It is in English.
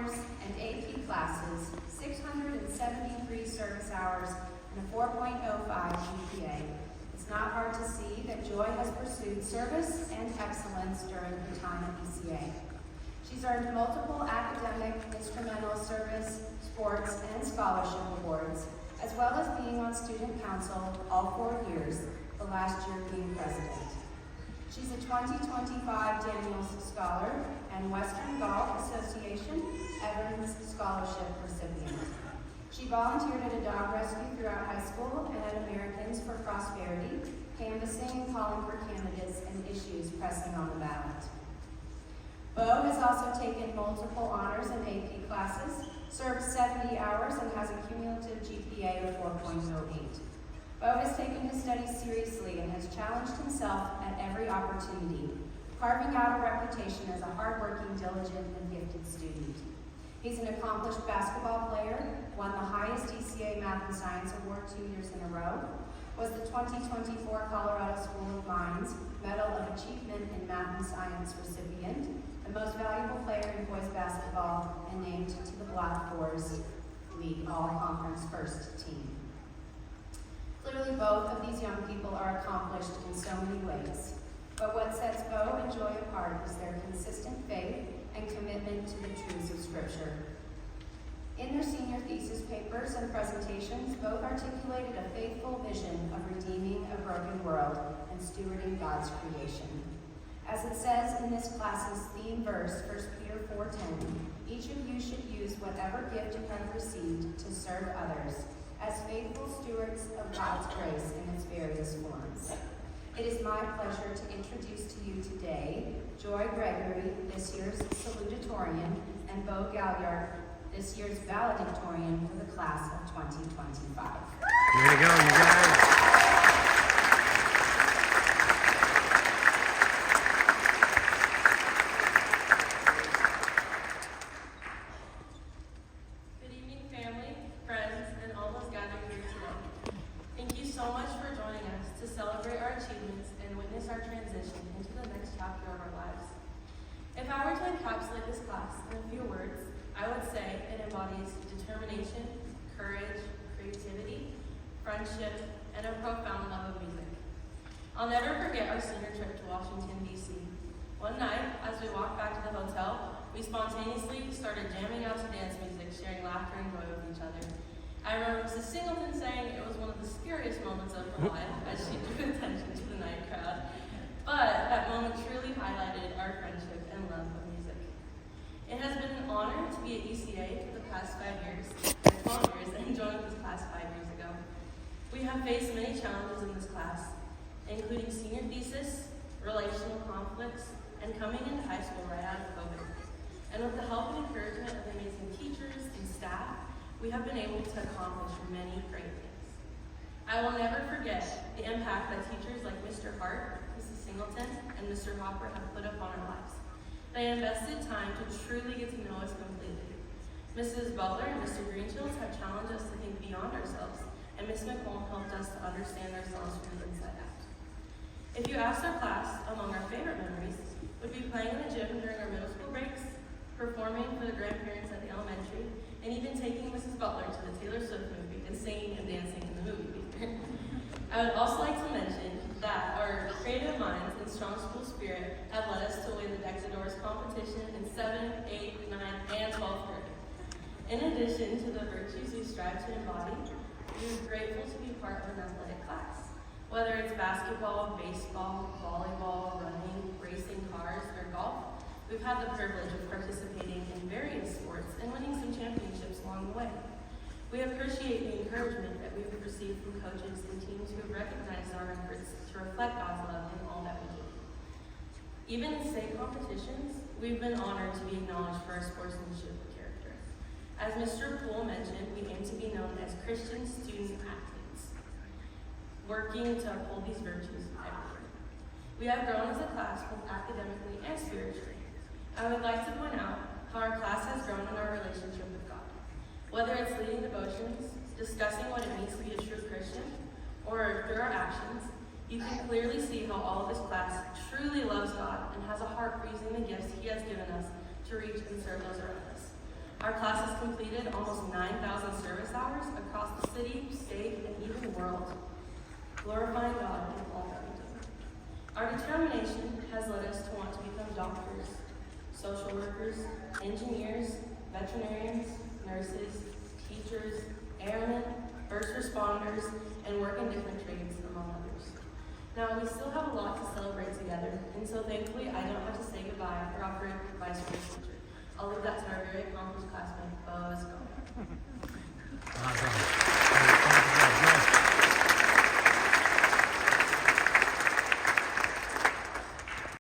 honors and AP classes, 673 service hours, and a 4.05 GPA. It's not hard to see that Joy has pursued service and excellence during her time at ECA. She's earned multiple academic, instrumental, service, sports, and scholarship awards, as well as being on student council all 4 years, the last year being president. She's a 2025 Daniels Scholar and Western Golf Association Evans Scholarship recipient. She volunteered at a dog rescue throughout high school and at Americans for Prosperity, canvassing and calling for candidates and issues pressing on the ballot. Bo has also taken multiple honors and AP classes, served 70 hours, and has a cumulative GPA of 4.08. Bo has taken his studies seriously and has challenged himself at every opportunity, carving out a reputation as a hardworking, diligent, and gifted student. He's an accomplished basketball player, won the highest ECA Math and Science Award 2 years in a row, was the 2024 Colorado School of Mines Medal of Achievement in Math and Science recipient, the most valuable player in boys basketball, and named to the Black Forest League All-Conference First Team. Clearly, both of these young people are accomplished in so many ways, but what sets Bo and Joy apart is their consistent faith and commitment to the truths of Scripture. In their senior thesis papers and presentations, both articulated a faithful vision of redeeming a broken world and stewarding God's creation. As it says in this class's theme verse, 1 Peter 4:10, each of you should use whatever gift you have received to serve others as faithful stewards of God's grace in its various forms. It is my pleasure to introduce to you today Joy Gregory, this year's Salutatorian, and Bo Galliard, this year's Valedictorian for the class of 2025. Way to go, you guys. Good evening, family, friends, and all those gathered here today. Thank you so much for joining us to celebrate our achievements and witness our transition into the next chapter of our lives. If I were to encapsulate this class in a few words, I would say it embodies determination, courage, creativity, friendship, and a profound love of music. I'll never forget our senior trip to Washington, D.C. One night, as we walked back to the hotel, we spontaneously started jamming out to dance music, sharing laughter and joy with each other. I remember Mrs. Singleton saying it was one of the scariest moments of her life as she drew attention to the night crowd. But that moment truly highlighted our friendship and love of music. It has been an honor to be at ECA for the past 12 years, and joined this class 5 years ago. We have faced many challenges in this class, including senior thesis, relational conflicts, and coming into high school right out of COVID. And with the help and encouragement of amazing teachers and staff, we have been able to accomplish many great things. I will never forget the impact that teachers like Mr. Hart, Mrs. Singleton, and Mr. Hopper have put upon our lives. They invested time to truly get to know us completely. Mrs. Butler and Mr. Greenshields have challenged us to think beyond ourselves, and Ms. McComb helped us to understand ourselves from the inside out. If you asked our class among our favorite memories, would be playing in the gym during our middle school breaks, performing for the grandparents at the elementary, and even taking Mrs. Butler to the Taylor Swift movie and singing and dancing in the movie theater. I would also like to mention that our creative minds and strong school spirit have led us to win the Dexadors competition in 7th, 8th, 9th, and 12th grade. In addition to the virtues we strive to embody, we are grateful to be part of an athletic class. Whether it's basketball, baseball, volleyball, running, racing cars, or golf, we've had the privilege of participating in various sports and winning some championships along the way. We appreciate the encouragement that we've received from coaches and teams who have recognized our efforts to reflect God's love in all that we do. Even in state competitions, we've been honored to be acknowledged for our sportsmanship character. As Mr. Poole mentioned, we aim to be known as Christian student athletes, working to uphold these virtues everywhere. We have grown as a class both academically and spiritually. I would like to point out how our class has grown in our relationship with God. Whether it's leading devotions, discussing what it means to be a true Christian, or through our actions, you can clearly see how all of this class truly loves God and has a heart for using the gifts He has given us to reach and serve those around us. Our class has completed almost 9,000 service hours across the city, state, and even world, glorifying God in all that we do. Our determination has led us to want to become doctors, social workers, engineers, veterinarians, nurses, teachers, airmen, first responders, and work in different trades, among others. Now, we still have a lot to celebrate together, and so thankfully I don't have to